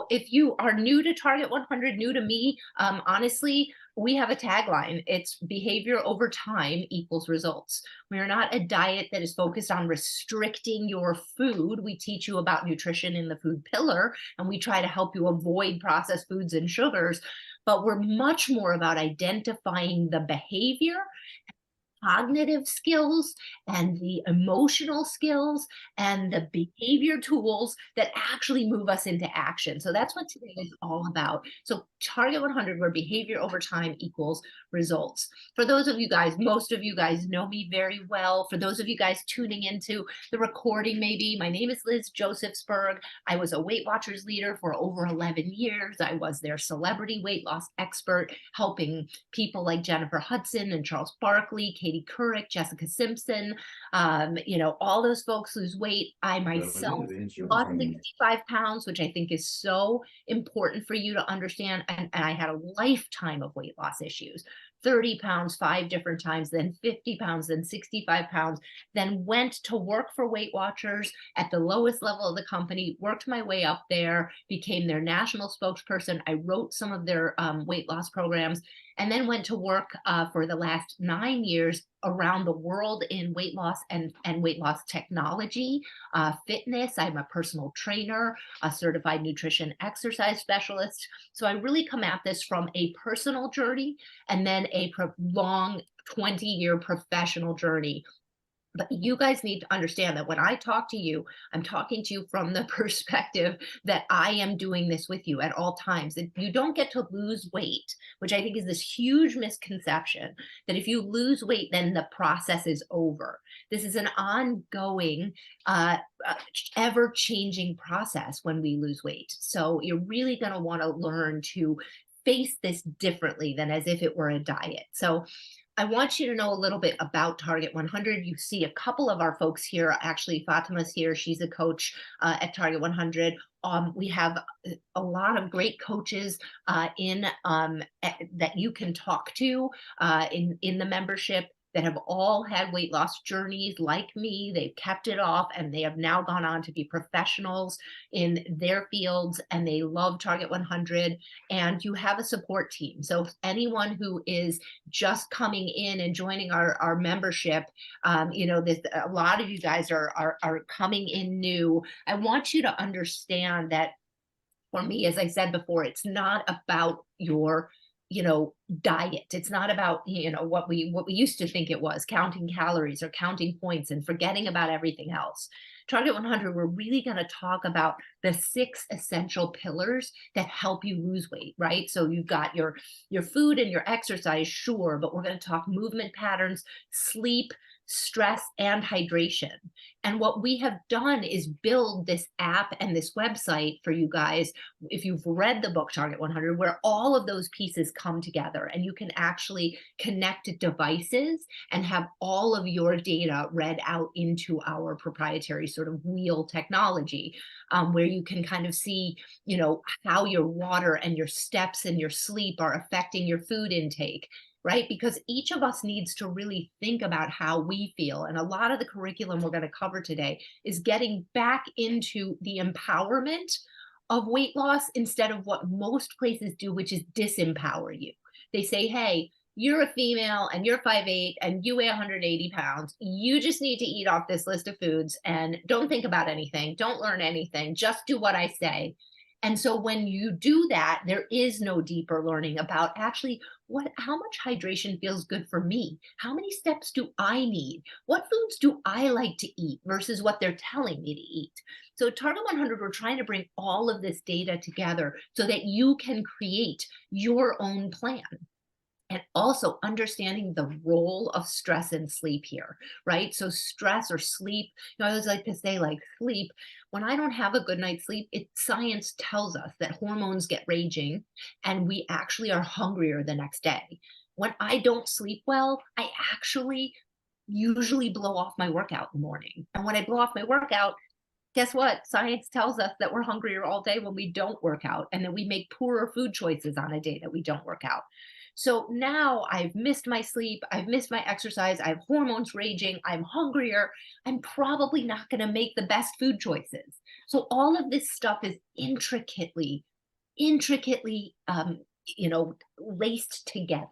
So if you are new to Target 100, new to me, honestly, we have a tagline. It's behavior over time equals results. We are not a diet that is focused on restricting your food. We teach you about nutrition in the food pillar, and we try to help you avoid processed foods and sugars. But we're much more about identifying the behavior, cognitive skills, and the emotional skills and the behavior tools that actually move us into action. So that's what today is all about. So Target 100, where behavior over time equals results. For those of you guys, most of you guys know me very well. For those of you guys tuning into the recording, maybe, my name is Liz Josephsberg. I was a Weight Watchers leader for over 11 years. I was their celebrity weight loss expert, helping people like Jennifer Hudson and Charles Barkley, Katie Couric, Jessica Simpson, all those folks lose weight. I myself lost 65 pounds, which I think is so important for you to understand. And I had a lifetime of weight loss issues. 30 pounds 5 different times, then 50 pounds, then 65 pounds, then went to work for Weight Watchers at the lowest level of the company, worked my way up there, became their national spokesperson. I wrote some of their weight loss programs, and then went to work for the last 9 years around the world in weight loss and weight loss technology, fitness. I'm a personal trainer, a certified nutrition exercise specialist. So I really come at this from a personal journey and then a long 20-year professional journey. But you guys need to understand that when I talk to you, I'm talking to you from the perspective that I am doing this with you at all times. That you don't get to lose weight, which I think is this huge misconception that if you lose weight, then the process is over. This is an ongoing, ever-changing process when we lose weight. So you're really going to want to learn to face this differently than as if it were a diet. So I want you to know a little bit about Target 100. You see a couple of our folks here. Actually, Fatima's here. She's a coach at Target 100. We have a lot of great coaches that you can talk to in the membership that have all had weight loss journeys like me. They've kept it off and they have now gone on to be professionals in their fields, and they love Target 100. And you have a support team. So anyone who is just coming in and joining our membership, a lot of you guys are coming in new. I want you to understand that for me, as I said before, it's not about your diet. It's not about what we used to think it was, counting calories or counting points and forgetting about everything else. Target 100, we're really going to talk about the 6 essential pillars that help you lose weight, right? So you've got your food and your exercise, sure, but we're going to talk movement patterns, sleep, stress, and hydration. And what we have done is build this app and this website for you guys, if you've read the book Target 100, where all of those pieces come together and you can actually connect devices and have all of your data read out into our proprietary sort of wheel technology, where you can kind of see, how your water and your steps and your sleep are affecting your food intake. Right? Because each of us needs to really think about how we feel. And a lot of the curriculum we're going to cover today is getting back into the empowerment of weight loss instead of what most places do, which is disempower you. They say, hey, you're a female and you're 5'8" and you weigh 180 pounds. You just need to eat off this list of foods and don't think about anything. Don't learn anything. Just do what I say. And so when you do that, there is no deeper learning about actually how much hydration feels good for me? How many steps do I need? What foods do I like to eat versus what they're telling me to eat? So Target 100, we're trying to bring all of this data together so that you can create your own plan. And also understanding the role of stress and sleep here, right? So stress or sleep, I always like to say, like, sleep, when I don't have a good night's sleep, science tells us that hormones get raging and we actually are hungrier the next day. When I don't sleep well, I actually usually blow off my workout in the morning. And when I blow off my workout, guess what? Science tells us that we're hungrier all day when we don't work out, and that we make poorer food choices on a day that we don't work out. So now I've missed my sleep, I've missed my exercise, I have hormones raging, I'm hungrier, I'm probably not going to make the best food choices. So all of this stuff is intricately intricately, laced together.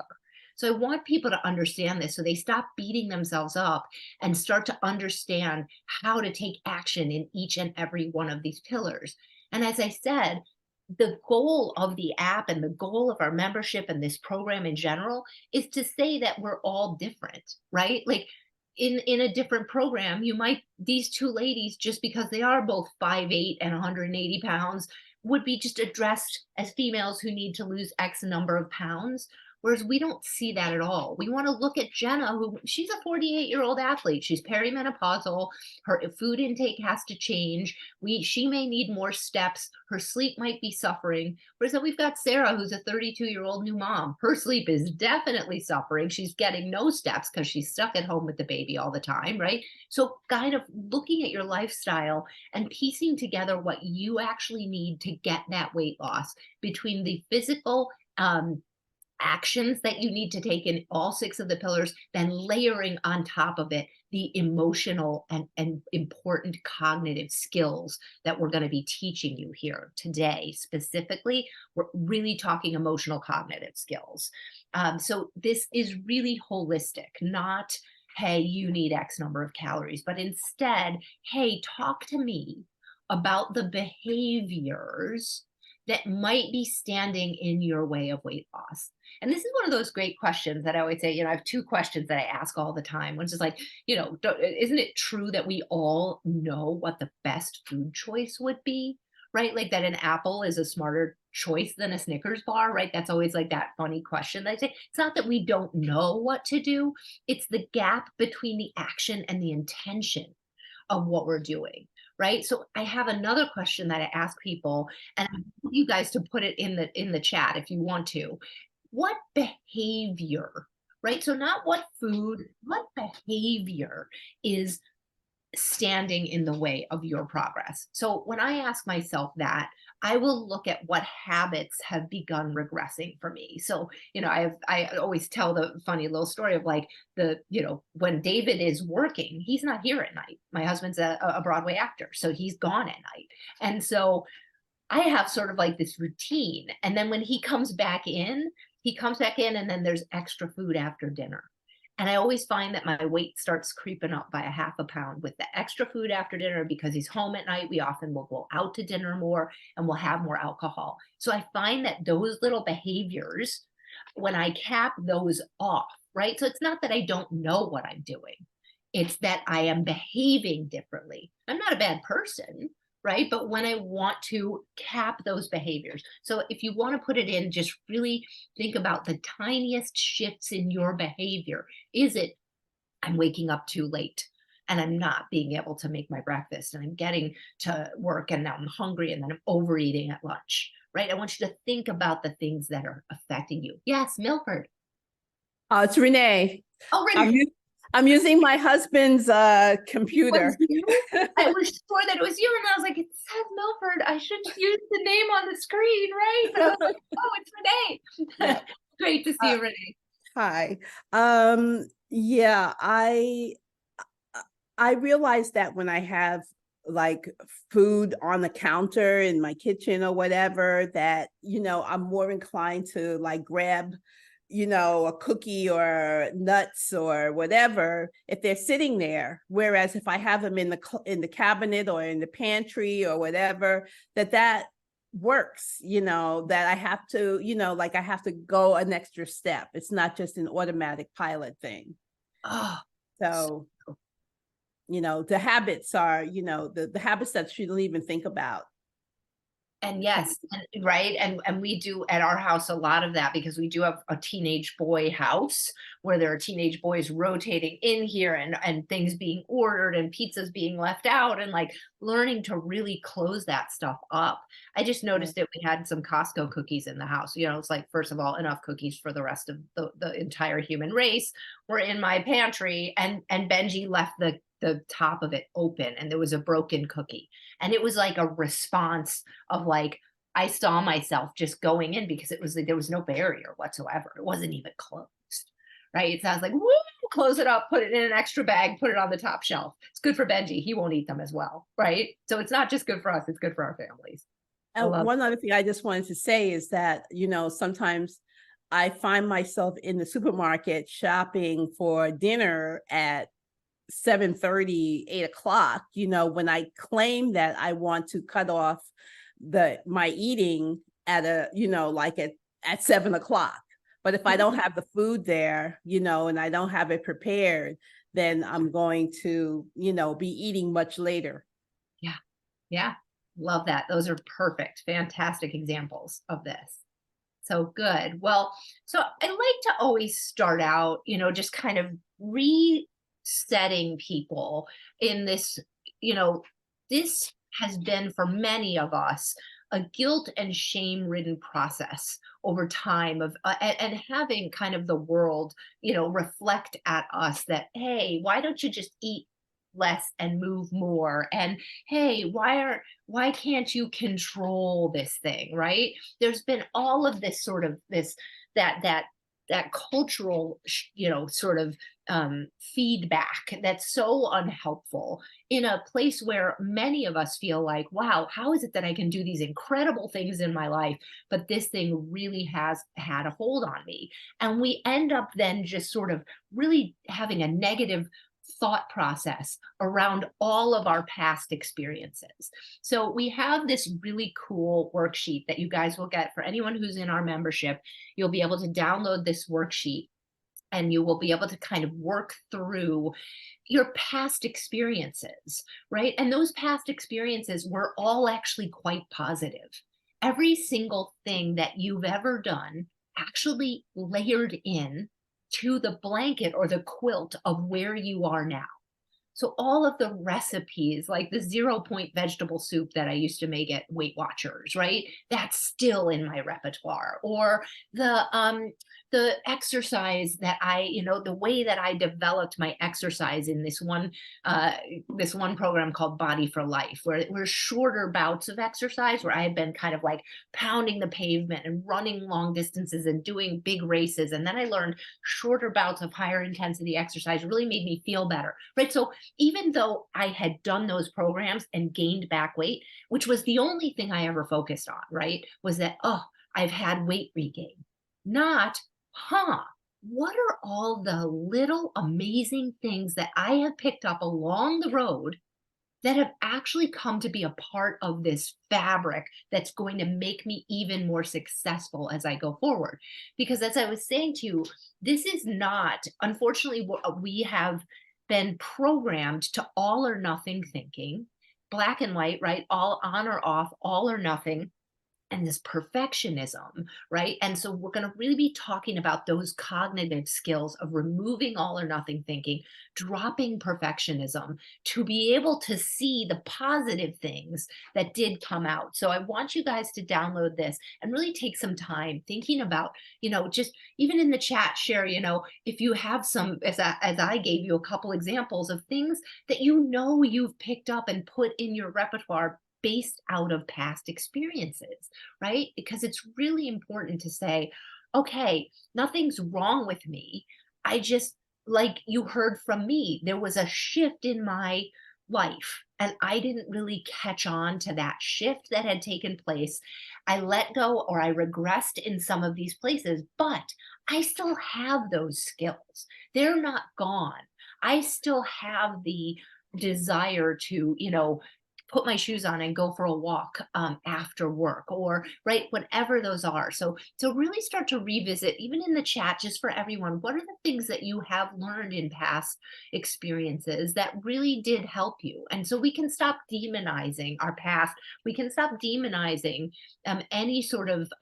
So I want people to understand this so they stop beating themselves up and start to understand how to take action in each and every one of these pillars. And as I said, the goal of the app and the goal of our membership and this program in general is to say that we're all different, right? Like in a different program, you might these two ladies, just because they are both 5'8" and 180 pounds, would be just addressed as females who need to lose X number of pounds. Whereas we don't see that at all. We want to look at Jenna, who she's a 48-year-old athlete. She's perimenopausal. Her food intake has to change. She may need more steps. Her sleep might be suffering. Whereas then we've got Sarah, who's a 32-year-old new mom. Her sleep is definitely suffering. She's getting no steps because she's stuck at home with the baby all the time, right? So kind of looking at your lifestyle and piecing together what you actually need to get that weight loss between the physical actions that you need to take in all six of the pillars, then layering on top of it the emotional and important cognitive skills that we're going to be teaching you here today. Specifically, we're really talking emotional cognitive skills. So this is really holistic, not, hey, you need X number of calories, but instead, hey, talk to me about the behaviors that might be standing in your way of weight loss. And this is one of those great questions that I always say, I have two questions that I ask all the time, which is like, isn't it true that we all know what the best food choice would be? Right? Like that an apple is a smarter choice than a Snickers bar, right? That's always like that funny question that I say. It's not that we don't know what to do, it's the gap between the action and the intention of what we're doing. Right. So I have another question that I ask people, and I want you guys to put it in the chat if you want to. What behavior, right? So not what food, what behavior is standing in the way of your progress? So when I ask myself that, I will look at what habits have begun regressing for me. So, I always tell the funny little story of like when David is working, he's not here at night. My husband's a Broadway actor, so he's gone at night. And so I have sort of like this routine. And then when he comes back in and then there's extra food after dinner. And I always find that my weight starts creeping up by a half a pound with the extra food after dinner because he's home at night. We often will go out to dinner more and we'll have more alcohol. So I find that those little behaviors, when I cap those off, right? So it's not that I don't know what I'm doing, it's that I am behaving differently. I'm not a bad person, right? But when I want to cap those behaviors. So if you want to put it in, just really think about the tiniest shifts in your behavior. Is it, I'm waking up too late and I'm not being able to make my breakfast and I'm getting to work and now I'm hungry and then I'm overeating at lunch, right? I want you to think about the things that are affecting you. Yes, Milford. It's Renee. Oh, Renee. I'm using my husband's computer. I was sure that it was you, and I was like, it says Milford. I should use the name on the screen, right? But I was like, oh, it's Renee. Yeah. Great to see you, Renee. Hi. Yeah, I realized that when I have like food on the counter in my kitchen or whatever, that I'm more inclined to like grab a cookie or nuts or whatever if they're sitting there. Whereas if I have them in the cabinet or in the pantry or whatever, that works, that I have to, like I have to go an extra step. It's not just an automatic pilot thing. Oh, so, the habits are, the habits that you don't even think about. And yes, right. And we do at our house a lot of that because we do have a teenage boy house where there are teenage boys rotating in here and things being ordered and pizzas being left out and like learning to really close that stuff up. I just noticed that we had some Costco cookies in the house. It's like, first of all, enough cookies for the rest of the entire human race were in my pantry, and Benji left the top of it open and there was a broken cookie. And it was like a response of like, I saw myself just going in because there was no barrier whatsoever. It wasn't even closed, right? So I was like, woo, close it up, put it in an extra bag, put it on the top shelf. It's good for Benji. He won't eat them as well, right? So it's not just good for us, it's good for our families. I love One other thing I just wanted to say is that, sometimes I find myself in the supermarket shopping for dinner at 7:30, 8 o'clock. When I claim that I want to cut off my eating at like at 7 o'clock. But if I don't have the food there, and I don't have it prepared, then I'm going to, be eating much later. Yeah. Yeah. Love that. Those are perfect, fantastic examples of this. So good. Well, so I like to always start out, just kind of resetting people in this, you know, this has been for many of us a guilt and shame ridden process over time of and having kind of the world, reflect at us that, hey, why don't you just eat less and move more? And hey, why can't you control this thing, right? There's been all of this sort of this that cultural sort of feedback that's so unhelpful in a place where many of us feel like, wow, how is it that I can do these incredible things in my life, but this thing really has had a hold on me? And we end up then just sort of really having a negative thought process around all of our past experiences. So we have this really cool worksheet that you guys will get for anyone who's in our membership. You'll be able to download this worksheet and you will be able to kind of work through your past experiences, right? And those past experiences were all actually quite positive. Every single thing that you've ever done actually layered in to the blanket or the quilt of where you are now. So all of the recipes, like the 0 point vegetable soup that I used to make at Weight Watchers, right? That's still in my repertoire. Or the exercise that the way that I developed my exercise in uh this one program called Body for Life, where it were shorter bouts of exercise where I had been kind of like pounding the pavement and running long distances and doing big races. And then I learned shorter bouts of higher intensity exercise really made me feel better, right? So even though I had done those programs and gained back weight, which was the only thing I ever focused on, right? Was that, oh, I've had weight regain. Not, what are all the little amazing things that I have picked up along the road that have actually come to be a part of this fabric that's going to make me even more successful as I go forward? Because as I was saying to you, this is not, unfortunately, we have been programmed to all or nothing thinking, black and white, right? All on or off, all or nothing, and this perfectionism, right? And so we're going to really be talking about those cognitive skills of removing all or nothing thinking, dropping perfectionism to be able to see the positive things that did come out. So I want you guys to download this and really take some time thinking about, just even in the chat, share, if you have some, as I gave you a couple examples of things that you've picked up and put in your repertoire based out of past experiences, right? Because it's really important to say, okay, nothing's wrong with me. I just, like you heard from me, there was a shift in my life. And I didn't really catch on to that shift that had taken place. I let go or I regressed in some of these places, but I still have those skills. They're not gone. I still have the desire to, put my shoes on and go for a walk after work, or right, whatever those are. So really start to revisit, even in the chat, just for everyone, what are the things that you have learned in past experiences that really did help you? And so we can stop demonizing our past. We can stop demonizing any sort of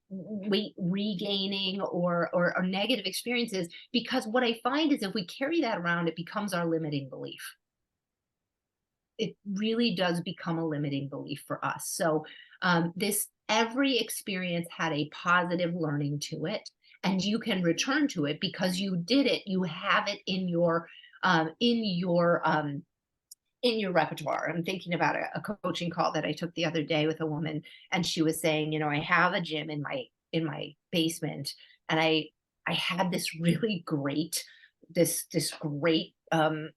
weight regaining or negative experiences, because what I find is if we carry that around, it becomes our limiting belief. It really does become a limiting belief for us. So this every experience had a positive learning to it, and you can return to it because you did it. You have it um, in your um, in your repertoire. I'm thinking about a coaching call that I took the other day with a woman, and she was saying, I have a gym in my basement, and I had this really great this great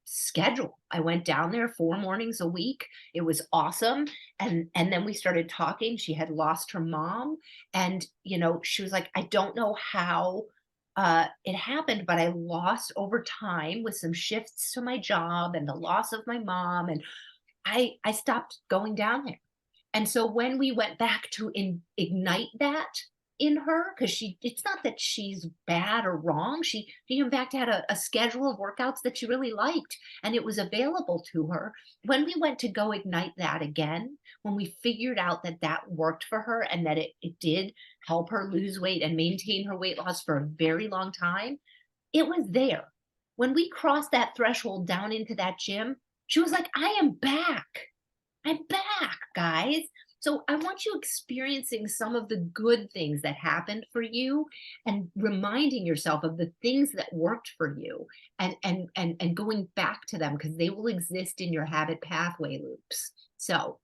schedule. I went down there 4 mornings a week. It was awesome. And then we started talking. She had lost her mom. And, she was like, I don't know how it happened, but I lost over time with some shifts to my job and the loss of my mom. And I stopped going down there. And so when we went back to ignite that in her, because it's not that she's bad or wrong. She in fact had a schedule of workouts that she really liked and it was available to her. When we went to go ignite that again, when we figured out that that worked for her and that it did help her lose weight and maintain her weight loss for a very long time, it was there. When we crossed that threshold down into that gym, she was like, I am back. I'm back, guys. So I want you experiencing some of the good things that happened for you and reminding yourself of the things that worked for you and going back to them because they will exist in your habit pathway loops. So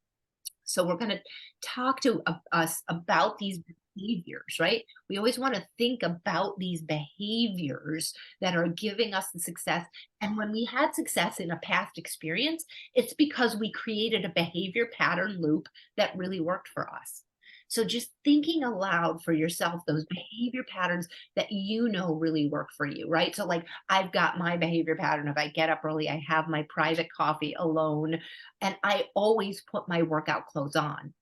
we're going to talk to us about these behaviors, right? We always want to think about these behaviors that are giving us the success. And when we had success in a past experience, it's because we created a behavior pattern loop that really worked for us. So just thinking aloud for yourself those behavior patterns that really work for you, right? So like I've got my behavior pattern. If I get up early, I have my private coffee alone, and I always put my workout clothes on.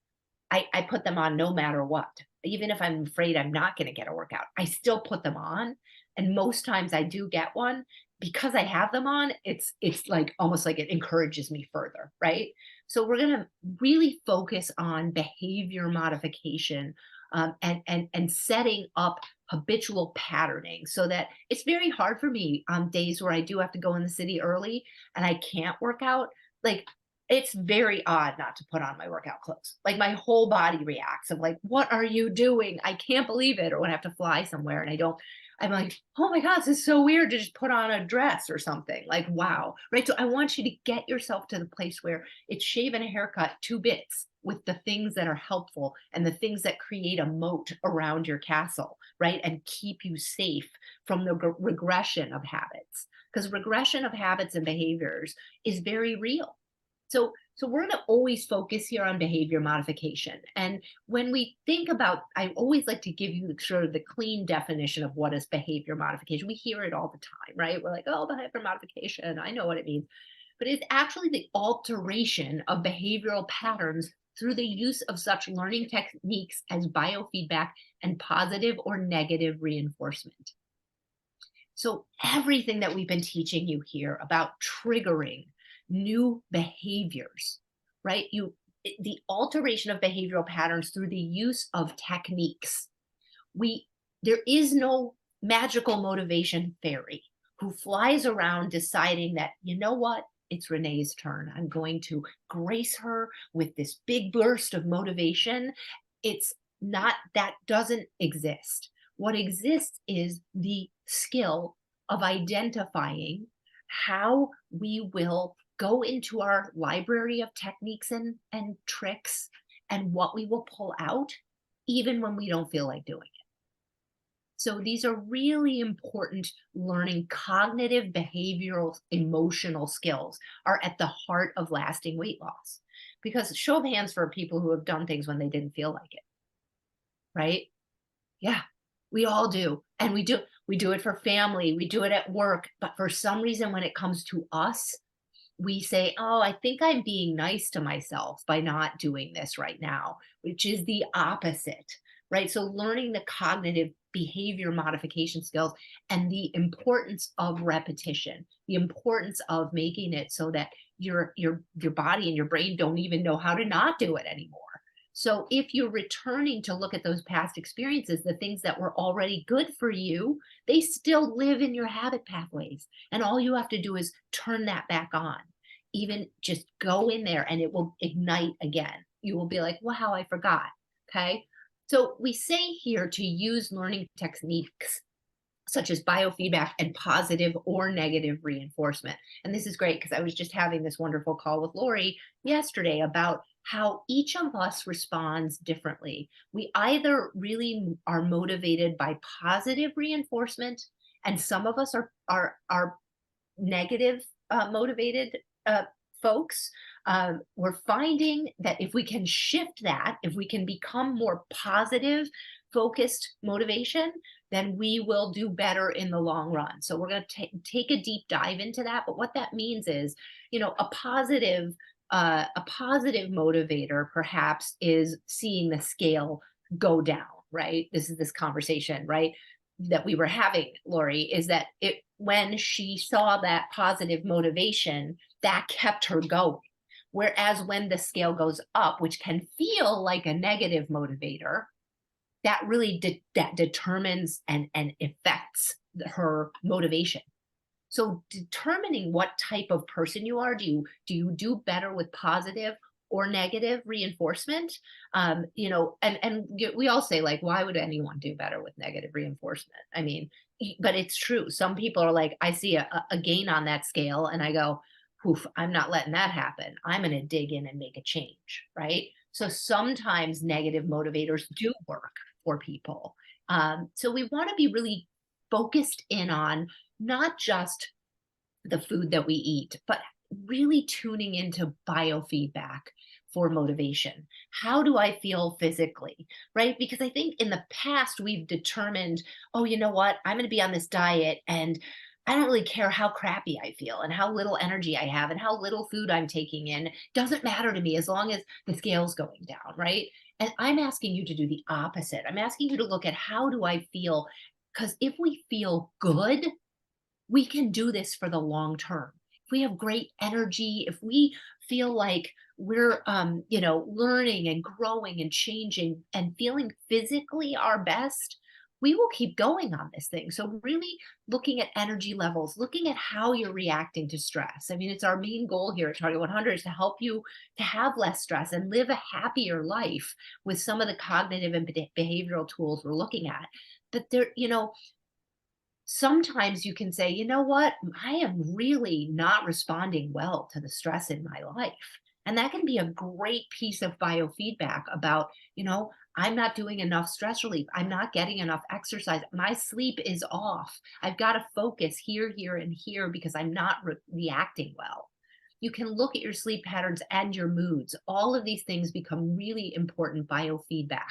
I put them on no matter what. Even if I'm afraid I'm not going to get a workout, I still put them on. And most times I do get one because I have them on. It's like almost like it encourages me further, right? So we're going to really focus on behavior modification, and setting up habitual patterning so that it's very hard for me on days where I do have to go in the city early and I can't work out. Like it's very odd not to put on my workout clothes. Like my whole body reacts of like, what are you doing? I can't believe it. Or when I have to fly somewhere and I'm like, oh my God, this is so weird to just put on a dress or something. Like, wow. Right. So I want you to get yourself to the place where it's shave and a haircut, 2 bits with the things that are helpful and the things that create a moat around your castle, right? And keep you safe from the regression of habits. Because regression of habits and behaviors is very real. So we're going to always focus here on behavior modification. And when we think about, I always like to give you sort of the clean definition of what is behavior modification. We hear it all the time, right? We're like, oh, behavior modification, I know what it means. But it's actually the alteration of behavioral patterns through the use of such learning techniques as biofeedback and positive or negative reinforcement. So everything that we've been teaching you here about triggering new behaviors, right? The alteration of behavioral patterns through the use of techniques. We There is no magical motivation fairy who flies around deciding that, you know what? It's Renee's turn. I'm going to grace her with this big burst of motivation. It's not, that doesn't exist. What exists is the skill of identifying how we will go into our library of techniques and tricks and what we will pull out even when we don't feel like doing it. So these are really important learning cognitive, behavioral, emotional skills are at the heart of lasting weight loss. Because show of hands for people who have done things when they didn't feel like it, right? Yeah, we all do. And we do it for family, we do it at work, but for some reason when it comes to us, we say, "Oh, I think I'm being nice to myself by not doing this right now," which is the opposite, right? So learning the cognitive behavior modification skills and the importance of repetition, the importance of making it so that your body and your brain don't even know how to not do it anymore. So if you're returning to look at those past experiences, the things that were already good for you, they still live in your habit pathways. And all you have to do is turn that back on. Even just go in there and it will ignite again. You will be like, wow, I forgot. Okay. So we say here to use learning techniques such as biofeedback and positive or negative reinforcement. And this is great because I was just having this wonderful call with Lori yesterday about how each of us responds differently. We either really are motivated by positive reinforcement, and some of us are negative motivated folks, we're finding that if we can shift that, if we can become more positive, focused motivation, then we will do better in the long run. So we're going to take a deep dive into that. But what that means is, a positive motivator perhaps is seeing the scale go down. Right. This is this conversation, right, that we were having, Lori, is that it when she saw that positive motivation, that kept her going. Whereas when the scale goes up, which can feel like a negative motivator, that really that determines and affects her motivation. So determining what type of person you are, do you do better with positive or negative reinforcement? We all say, like, why would anyone do better with negative reinforcement? I mean, but it's true. Some people are like, I see a gain on that scale, and I go, "Oof, I'm not letting that happen. I'm going to dig in and make a change." Right. So sometimes negative motivators do work for people. So we want to be really focused in on not just the food that we eat, but really tuning into biofeedback for motivation. How do I feel physically? Right? Because I think in the past we've determined, oh, you know what? I'm going to be on this diet and I don't really care how crappy I feel and how little energy I have and how little food I'm taking in. Doesn't matter to me as long as the scale's going down, right? And I'm asking you to do the opposite. I'm asking you to look at how do I feel? Because if we feel good, we can do this for the long term. If we have great energy, if we feel like we're learning and growing and changing and feeling physically our best, we will keep going on this thing. So really looking at energy levels, looking at how you're reacting to stress. I mean, it's our main goal here at Target 100 is to help you to have less stress and live a happier life with some of the cognitive and behavioral tools we're looking at. But sometimes you can say, you know what, I am really not responding well to the stress in my life. And that can be a great piece of biofeedback about, I'm not doing enough stress relief. I'm not getting enough exercise. My sleep is off. I've got to focus here, here, and here because I'm not reacting well. You can look at your sleep patterns and your moods. All of these things become really important biofeedback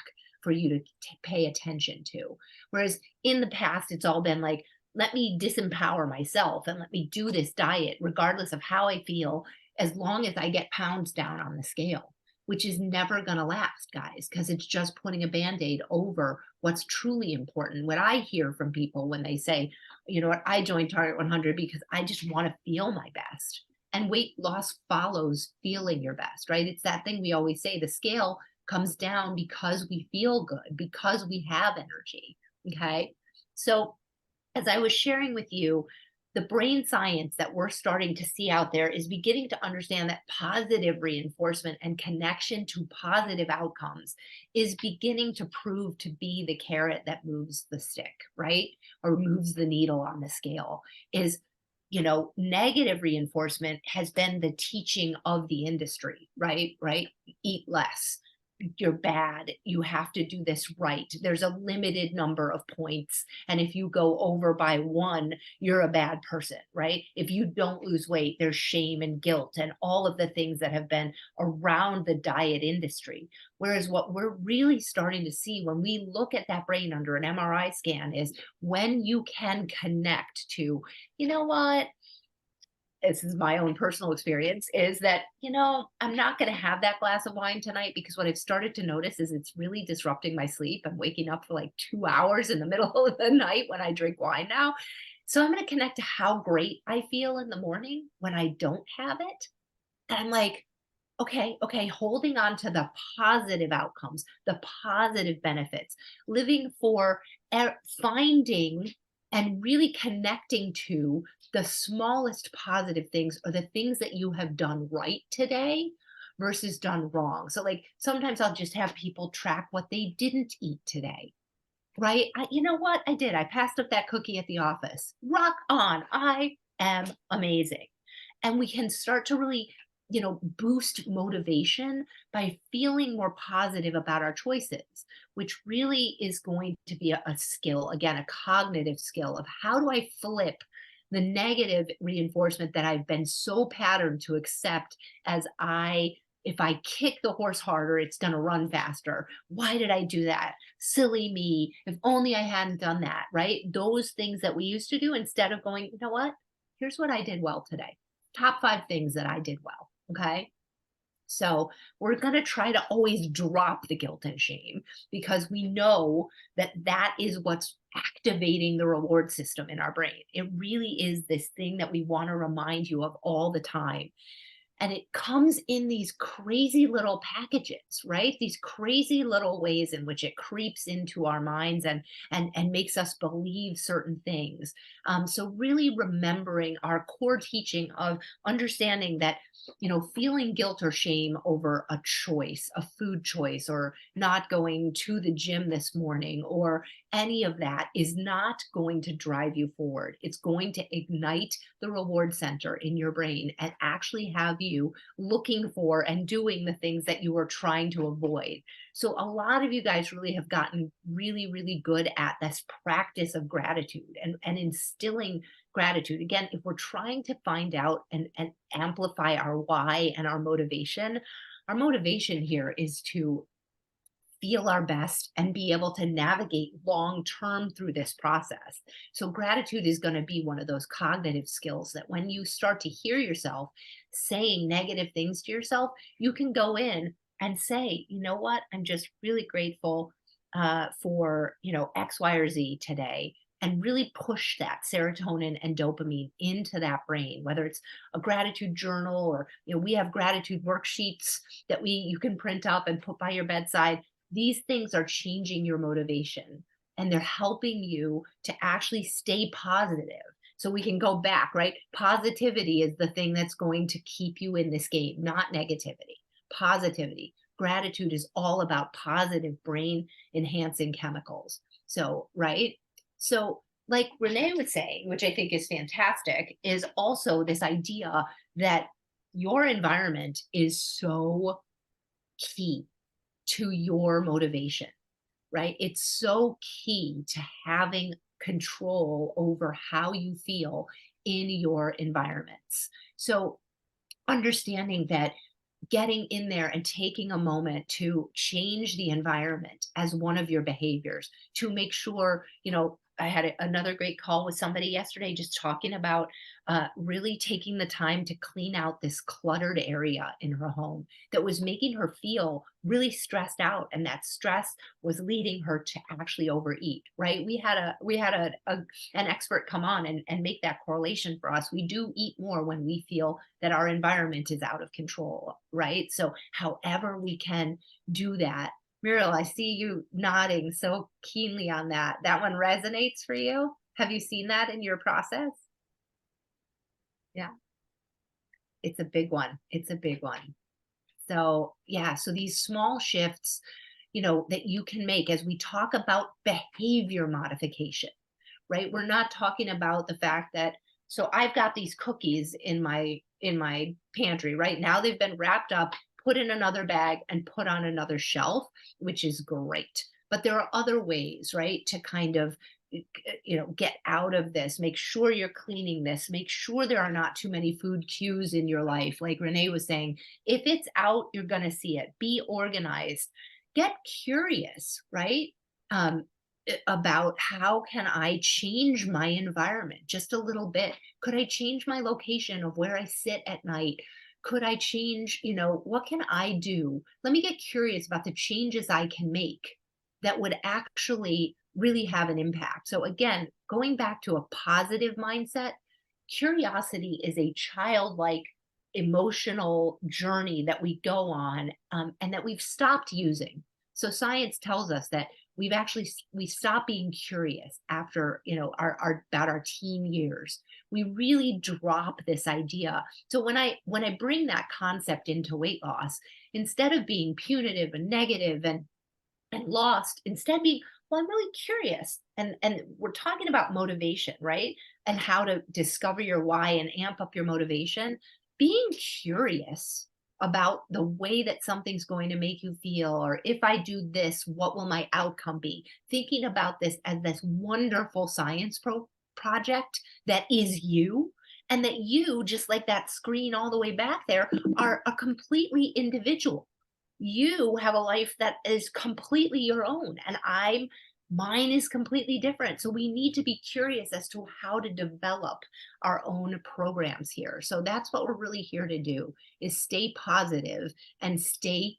for you to pay attention to. Whereas in the past, it's all been like, let me disempower myself and let me do this diet, regardless of how I feel, as long as I get pounds down on the scale, which is never going to last, guys, because it's just putting a band aid over what's truly important. What I hear from people when they say, you know what, I joined Target 100 because I just want to feel my best. And weight loss follows feeling your best, right? It's that thing we always say, the scale comes down because we feel good, because we have energy. Okay. So, as I was sharing with you, the brain science that we're starting to see out there is beginning to understand that positive reinforcement and connection to positive outcomes is beginning to prove to be the carrot that moves the stick, right? Or moves the needle on the scale. Is negative reinforcement has been the teaching of the industry, right? Right? Eat less, you're bad, you have to do this right, there's a limited number of points, and if you go over by one, you're a bad person, right? If you don't lose weight, there's shame and guilt and all of the things that have been around the diet industry. Whereas what we're really starting to see when we look at that brain under an MRI scan is when you can connect to, you know what, this is my own personal experience, is that, I'm not going to have that glass of wine tonight because what I've started to notice is it's really disrupting my sleep. I'm waking up for like 2 hours in the middle of the night when I drink wine now. So I'm going to connect to how great I feel in the morning when I don't have it. And I'm like, okay, holding on to the positive outcomes, the positive benefits, living for finding and really connecting to the smallest positive things or the things that you have done right today versus done wrong. So, like, sometimes I'll just have people track what they didn't eat today. Right? You know what? I did. I passed up that cookie at the office. Rock on. I am amazing. And we can start to really, boost motivation by feeling more positive about our choices, which really is going to be a skill, again, a cognitive skill of how do I flip the negative reinforcement that I've been so patterned to accept as if I kick the horse harder, it's going to run faster. Why did I do that? Silly me. If only I hadn't done that, right? Those things that we used to do instead of going, you know what? Here's what I did well today. Top 5 things that I did well. Okay. So we're going to try to always drop the guilt and shame because we know that that is what's activating the reward system in our brain. It really is this thing that we want to remind you of all the time, and it comes in these crazy little packages, right? These crazy little ways in which it creeps into our minds and makes us believe certain things. So really remembering our core teaching of understanding that, feeling guilt or shame over a choice, a food choice, or not going to the gym this morning, or any of that is not going to drive you forward. It's going to ignite the reward center in your brain and actually have you looking for and doing the things that you were trying to avoid. So a lot of you guys really have gotten really, really good at this practice of gratitude and instilling gratitude. Again, if we're trying to find out and amplify our why and our motivation here is to feel our best and be able to navigate long term through this process. So, gratitude is going to be one of those cognitive skills that when you start to hear yourself saying negative things to yourself, you can go in and say, you know what, I'm just really grateful for, X, Y, or Z today. And really push that serotonin and dopamine into that brain, whether it's a gratitude journal or, we have gratitude worksheets that you can print up and put by your bedside. These things are changing your motivation and they're helping you to actually stay positive. So we can go back, right? Positivity is the thing that's going to keep you in this game, not negativity. Positivity. Gratitude is all about positive brain enhancing chemicals. So, right? So, like Renee was saying, which I think is fantastic, is also this idea that your environment is so key to your motivation, right? It's so key to having control over how you feel in your environments. So, understanding that getting in there and taking a moment to change the environment as one of your behaviors to make sure, I had another great call with somebody yesterday just talking about really taking the time to clean out this cluttered area in her home that was making her feel really stressed out, and that stress was leading her to actually overeat. Right? We had an expert come on and make that correlation for us. We do eat more when we feel that our environment is out of control, right? So, however we can do that. Muriel, I see you nodding so keenly on that. That one resonates for you. Have you seen that in your process? Yeah, it's a big one. It's a big one. So, yeah, so these small shifts, that you can make as we talk about behavior modification, right? We're not talking about the fact that, so I've got these cookies in my pantry right now. They've been wrapped up, put in another bag and put on another shelf, which is great. But there are other ways, right, to kind of get out of this. Make sure you're cleaning this. Make sure there are not too many food cues in your life. Like Renee was saying, if it's out, you're going to see it. Be organized. Get curious, right? Um, about how can I change my environment just a little bit? Could I change my location of where I sit at night? Could I change, what can I do? Let me get curious about the changes I can make that would actually really have an impact. So again, going back to a positive mindset, curiosity is a childlike emotional journey that we go on, and that we've stopped using. So science tells us that we stop being curious after our about our teen years. We really drop this idea. So when I bring that concept into weight loss, instead of being punitive and negative and lost, instead being, well, I'm really curious. And we're talking about motivation, right? And how to discover your why and amp up your motivation. Being curious about the way that something's going to make you feel, or if I do this, what will my outcome be? Thinking about this as this wonderful science project that is you, and that you, just like that screen all the way back there, are a completely individual. You have a life that is completely your own, and I'm mine is completely different. So we need to be curious as to how to develop our own programs here. So that's what we're really here to do, is stay positive and stay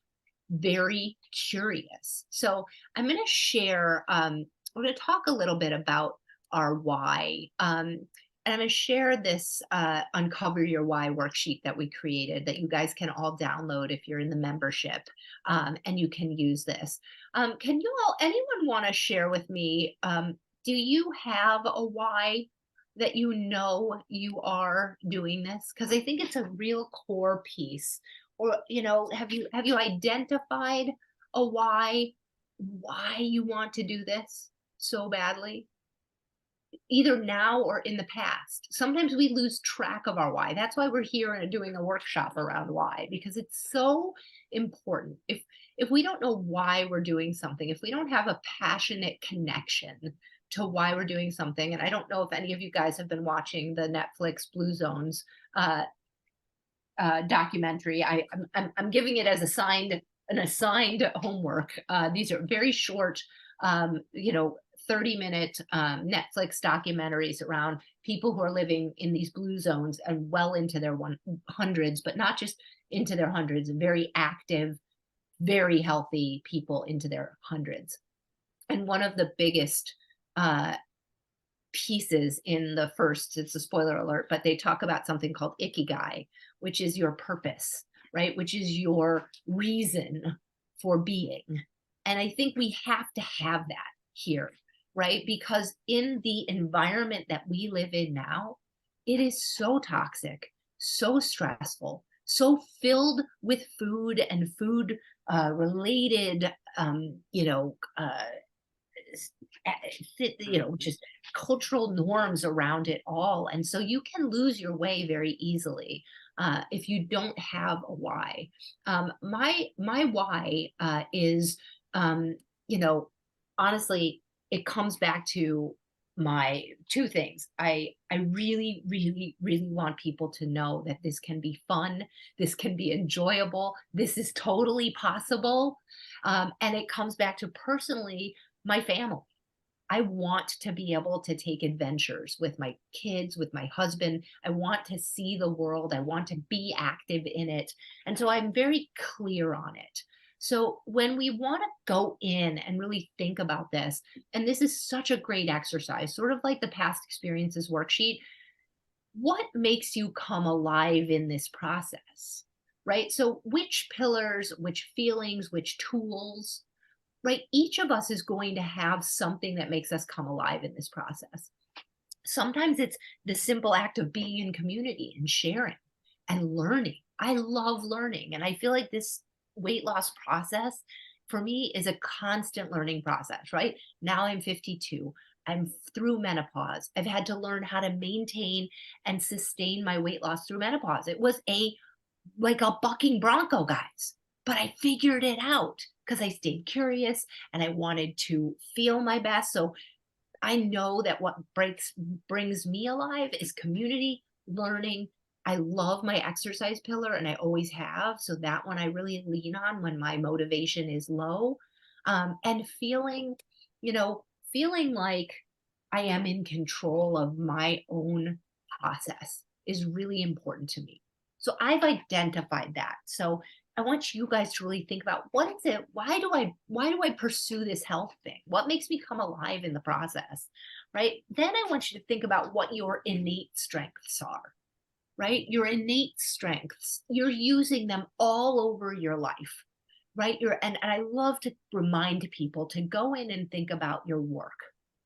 very curious. So I'm going to share, we're going to talk a little bit about our why. And I'm going to share this Uncover Your Why worksheet that we created that you guys can all download if you're in the membership, and you can use this. Can you all, anyone want to share with me? Do you have a why that you know you are doing this? Because I think it's a real core piece. Or, have you identified a why you want to do this so badly? Either now or in the past. Sometimes we lose track of our why. That's why we're here and doing a workshop around why, because it's so important. If we don't know why we're doing something, if we don't have a passionate connection to why we're doing something, and I don't know if any of you guys have been watching the Netflix Blue Zones uh, documentary. I'm giving it as an assigned homework. These are very short, 30-minute Netflix documentaries around people who are living in these blue zones and well into their hundreds, but not just into their hundreds, very active, very healthy people into their hundreds. And one of the biggest uh, pieces in the first, it's a spoiler alert, but they talk about something called ikigai, which is your purpose, right? Which is your reason for being. And I think we have to have that here, right? Because in the environment that we live in now, it is so toxic, so stressful, so filled with food and food related, just cultural norms around it all. And so you can lose your way very easily if you don't have a why. My why is, you know, honestly, it comes back to my two things. I really, really, really want people to know that this can be fun, this can be enjoyable, this is totally possible. And it comes back to personally my family. I want to be able to take adventures with my kids, with my husband. I want to see the world. I want to be active in it. And so I'm very clear on it. So when we want to go in and really think about this, and this is such a great exercise, sort of like the past experiences worksheet, what makes you come alive in this process? Right? So which pillars, which feelings, which tools, right? Each of us is going to have something that makes us come alive in this process. Sometimes it's the simple act of being in community and sharing and learning. I love learning. And I feel like this weight loss process for me is a constant learning process, right? Now I'm 52. I'm through menopause. I've had to learn how to maintain and sustain my weight loss through menopause. It was like a bucking bronco, guys. But I figured it out because I stayed curious and I wanted to feel my best. So I know that what brings me alive is community, learning. I love my exercise pillar and I always have. So that one I really lean on when my motivation is low. And you know, feeling like I am in control of my own process is really important to me. So I've identified that. So I want you guys to really think about what is it? Why do I pursue this health thing? What makes me come alive in the process? Right? Then I want you to think about what your innate strengths are, right? Your innate strengths. You're using them all over your life, right? And I love to remind people to go in and think about your work,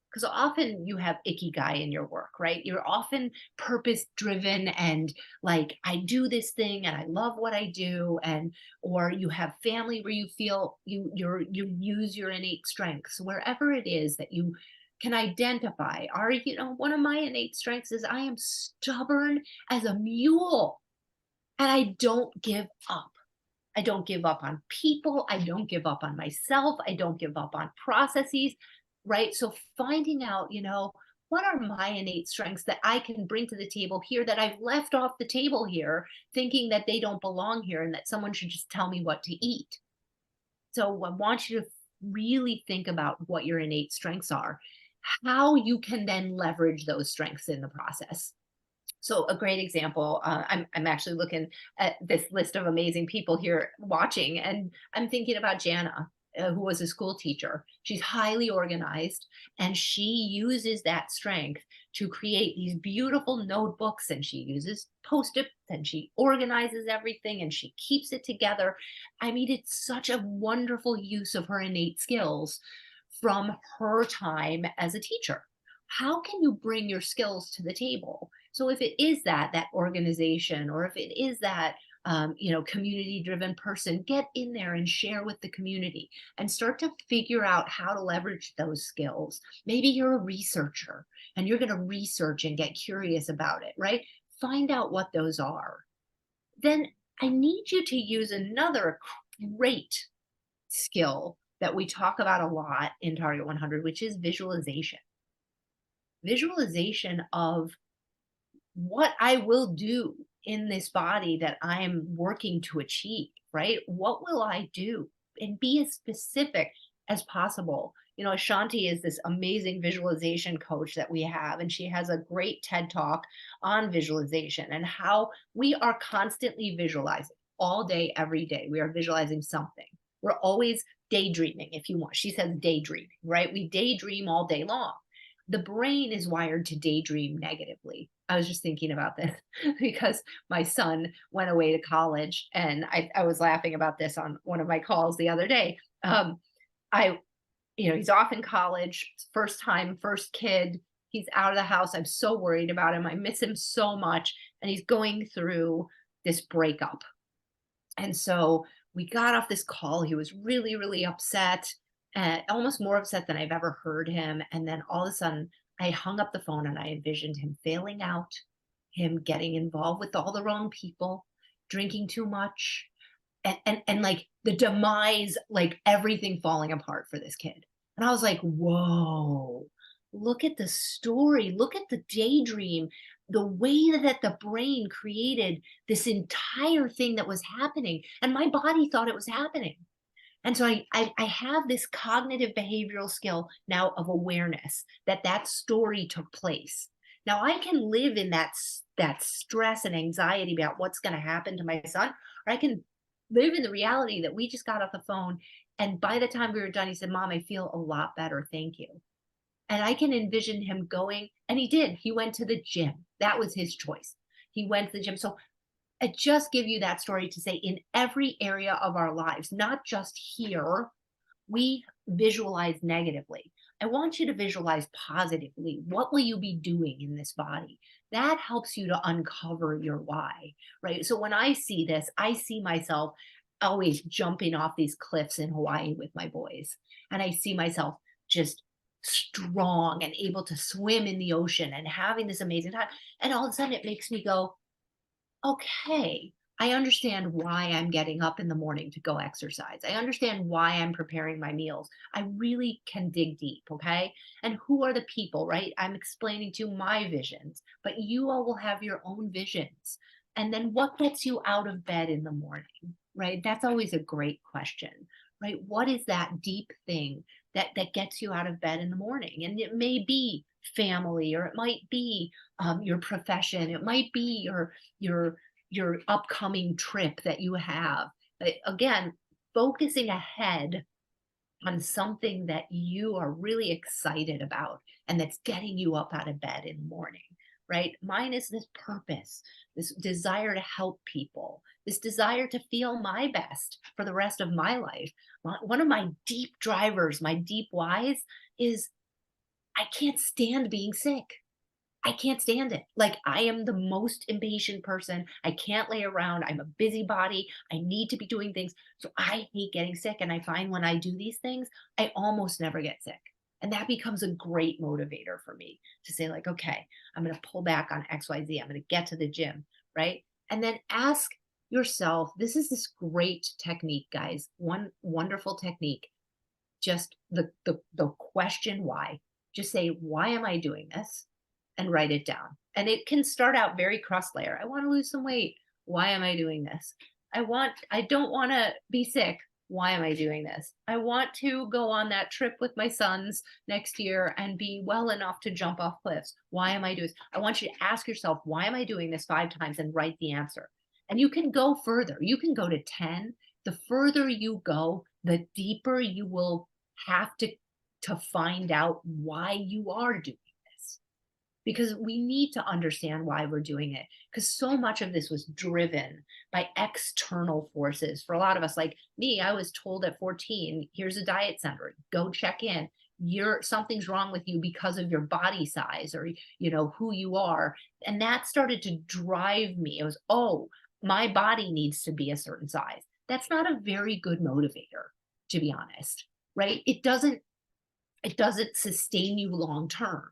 because often you have ikigai in your work, right? You're often purpose driven and like, I do this thing and I love what I do. And, or you have family where you feel you use your innate strengths, wherever it is that you can identify. One of my innate strengths is I am stubborn as a mule and I don't give up. I don't give up on people. I don't give up on myself. I don't give up on processes, right? So finding out, what are my innate strengths that I can bring to the table here that I've left off the table here, thinking that they don't belong here and that someone should just tell me what to eat. So I want you to really think about what your innate strengths are, how you can then leverage those strengths in the process. So a great example, I'm actually looking at this list of amazing people here watching, and I'm thinking about Jana, who was a school teacher. She's highly organized, and she uses that strength to create these beautiful notebooks, and she uses post-it, and she organizes everything, and she keeps it together. I mean, it's such a wonderful use of her innate skills from her time as a teacher. How can you bring your skills to the table? So if it is that organization, or if it is that community driven person, get in there and share with the community and start to figure out how to leverage those skills. Maybe you're a researcher and you're going to research and get curious about it, right? Find out what those are. Then I need you to use another great skill that we talk about a lot in Target 100, which is visualization. Visualization of what I will do in this body that I am working to achieve, right? What will I do? And be as specific as possible. You know, Ashanti is this amazing visualization coach that we have, and she has a great TED talk on visualization and how we are constantly visualizing all day, every day. We are visualizing something. We're always daydreaming, if you want. She says daydreaming, right? We daydream all day long. The brain is wired to daydream negatively. I was just thinking about this because my son went away to college, and I was laughing about this on one of my calls the other day. I, he's off in college, first time, first kid. He's out of the house. I'm so worried about him. I miss him so much. And he's going through this breakup. And so we got off this call. He was really, really upset, almost more upset than I've ever heard him. And then all of a sudden, I hung up the phone and I envisioned him failing out, him getting involved with all the wrong people, drinking too much, and like the demise, like everything falling apart for this kid. And I was like, whoa, look at the story, look at the daydream, the way that the brain created this entire thing that was happening. And my body thought it was happening. And so I have this cognitive behavioral skill now of awareness that that story took place. Now I can live in that stress and anxiety about what's going to happen to my son, or I can live in the reality that we just got off the phone, and by the time we were done, he said, "Mom, I feel a lot better. Thank you." And I can envision him going, and he did. He went to the gym. That was his choice. He went to the gym. So I just give you that story to say in every area of our lives, not just here, we visualize negatively. I want you to visualize positively. What will you be doing in this body? That helps you to uncover your why, right? So when I see this, I see myself always jumping off these cliffs in Hawaii with my boys. And I see myself just strong and able to swim in the ocean and having this amazing time. And all of a sudden it makes me go, okay, I understand why I'm getting up in the morning to go exercise. I understand why I'm preparing my meals. I really can dig deep, okay? And who are the people, right? I'm explaining to you my visions, but you all will have your own visions. And then what gets you out of bed in the morning, right? That's always a great question, right? What is that deep thing that gets you out of bed in the morning? And it may be family, or it might be your profession, it might be your your upcoming trip that you have. Again, focusing ahead on something that you are really excited about and that's getting you up out of bed in the morning, right? Mine is this purpose, this desire to help people, this desire to feel my best for the rest of my life. One of my deep drivers, my deep whys is I can't stand being sick. I can't stand it. Like, I am the most impatient person. I can't lay around. I'm a busybody. I need to be doing things. So I hate getting sick. And I find when I do these things, I almost never get sick. And that becomes a great motivator for me to say, like, okay, I'm going to pull back on XYZ. I'm going to get to the gym, right? And then ask yourself, this is this great technique, guys. One wonderful technique. Just the question why. just say, why am I doing this? And write it down. And it can start out very crust layer. I want to lose some weight. Why am I doing this? I don't want to be sick. Why am I doing this? I want to go on that trip with my sons next year and be well enough to jump off cliffs. Why am I doing this? I want you to ask yourself, why am I doing this 5 times and write the answer? And you can go further. You can go to 10. The further you go, the deeper you will have to find out why you are doing this, because we need to understand why we're doing it, because so much of this was driven by external forces. For a lot of us, like me, I was told at 14, here's a diet center, go check in. You're Something's wrong with you because of your body size, or who you are. And that started to drive me. It was, oh, my body needs to be a certain size. That's not a very good motivator, to be honest, right? It doesn't sustain you long term.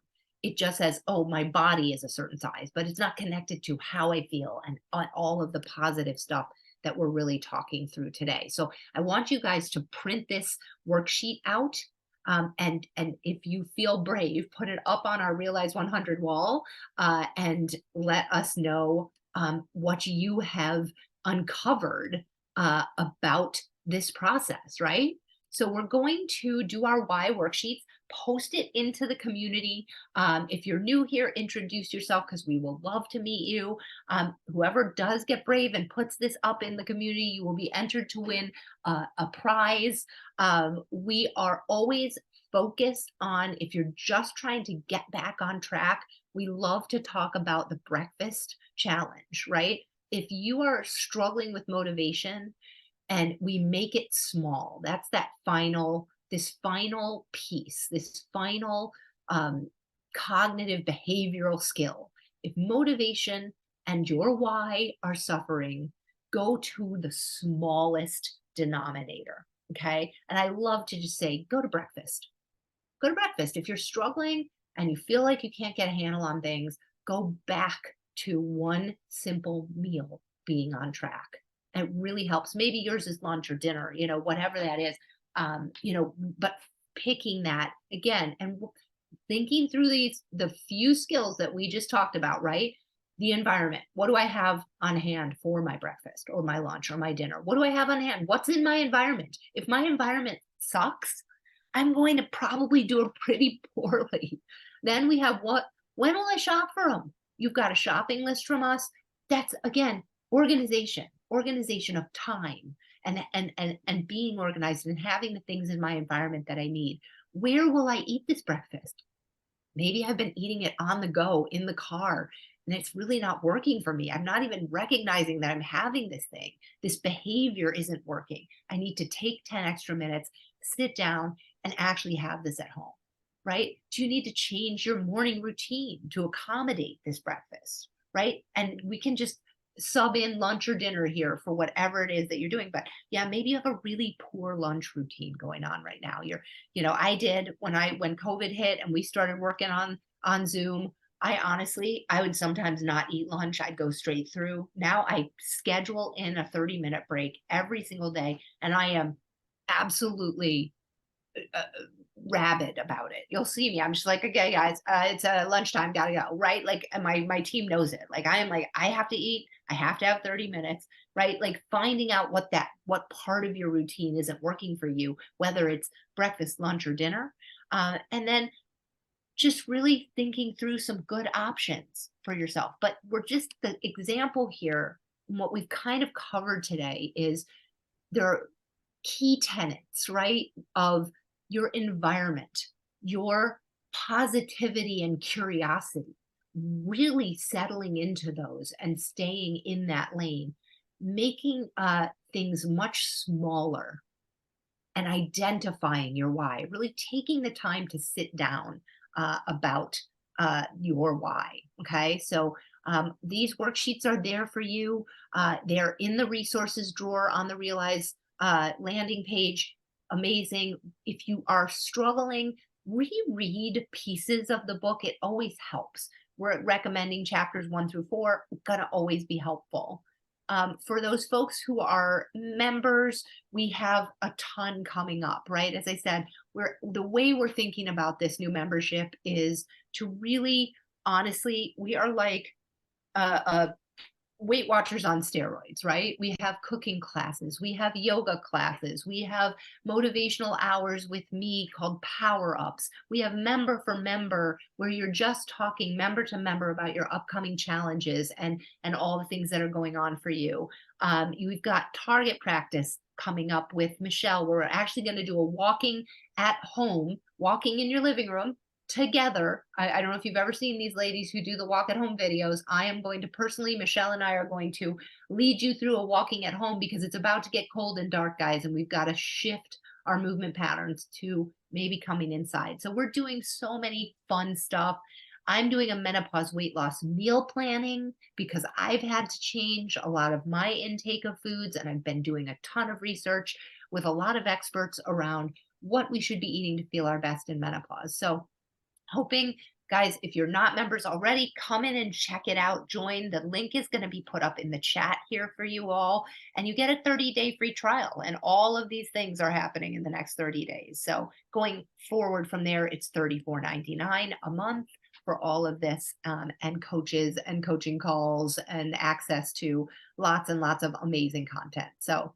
It just says, oh, my body is a certain size, but it's not connected to how I feel and all of the positive stuff that we're really talking through today. So I want you guys to print this worksheet out. And if you feel brave, put it up on our Realize 100 wall, and let us know what you have uncovered about this process, right? So we're going to do our why worksheets, post it into the community. If you're new here, introduce yourself, because we will love to meet you. Whoever does get brave and puts this up in the community, you will be entered to win a prize. We are always focused on, if you're just trying to get back on track, we love to talk about the breakfast challenge, right? If you are struggling with motivation, and we make it small. That's this final piece, this final cognitive behavioral skill. If motivation and your why are suffering, go to the smallest denominator. Okay. And I love to just say, go to breakfast. Go to breakfast. If you're struggling and you feel like you can't get a handle on things, go back to one simple meal being on track. It really helps. Maybe yours is lunch or dinner, whatever that is. But picking that again and thinking through the few skills that we just talked about, right? The environment. What do I have on hand for my breakfast or my lunch or my dinner? What do I have on hand? What's in my environment? If my environment sucks, I'm going to probably do it pretty poorly. Then we have when will I shop for them? You've got a shopping list from us. That's again, organization of time, and being organized and having the things in my environment that I need. Where will I eat this breakfast? Maybe I've been eating it on the go in the car, and it's really not working for me. I'm not even recognizing that I'm having this thing. This behavior isn't working. I need to take 10 extra minutes, sit down, and actually have this at home, right? Do you need to change your morning routine to accommodate this breakfast, right? And we can just sub in lunch or dinner here for whatever it is that you're doing. But yeah, maybe you have a really poor lunch routine going on right now. I did when COVID hit and we started working on Zoom. I would sometimes not eat lunch. I'd go straight through. Now I schedule in a 30-minute break every single day, and I am absolutely uh, rabid about it. You'll see me. I'm just like, okay, guys, it's lunchtime, gotta go, right? Like, and my team knows it. Like, I am like, I have to eat. I have to have 30 minutes, right? Like finding out what part of your routine isn't working for you, whether it's breakfast, lunch, or dinner, and then just really thinking through some good options for yourself. But the example here. What we've kind of covered today is there are key tenets, right, of your environment, your positivity and curiosity, really settling into those and staying in that lane, making things much smaller and identifying your why, really taking the time to sit down about your why. Okay. So these worksheets are there for you. They're in the resources drawer on the Realize landing page. Amazing. If you are struggling, reread pieces of the book. It always helps. We're recommending chapters 1 through 4, gonna always be helpful. For those folks who are members, we have a ton coming up, right? As I said, the way we're thinking about this new membership is to really, honestly, we are like a Weight Watchers on steroids, right? We have cooking classes, we have yoga classes, we have motivational hours with me called power ups. We have member for member where you're just talking member to member about your upcoming challenges and all the things that are going on for you. We've got target practice coming up with Michelle. Where we're actually going to do a walking at home, walking in your living room together. I don't know if you've ever seen these ladies who do the walk at home videos. I am going to personally, Michelle and I are going to lead you through a walking at home because it's about to get cold and dark, guys, and we've got to shift our movement patterns to maybe coming inside. So we're doing so many fun stuff. I'm doing a menopause weight loss meal planning because I've had to change a lot of my intake of foods, and I've been doing a ton of research with a lot of experts around what we should be eating to feel our best in menopause. So hoping, guys, if you're not members already, come in and check it out. Join. The link is going to be put up in the chat here for you all. And you get a 30-day free trial. And all of these things are happening in the next 30 days. So going forward from there, it's $34.99 a month for all of this, and coaches and coaching calls and access to lots and lots of amazing content. So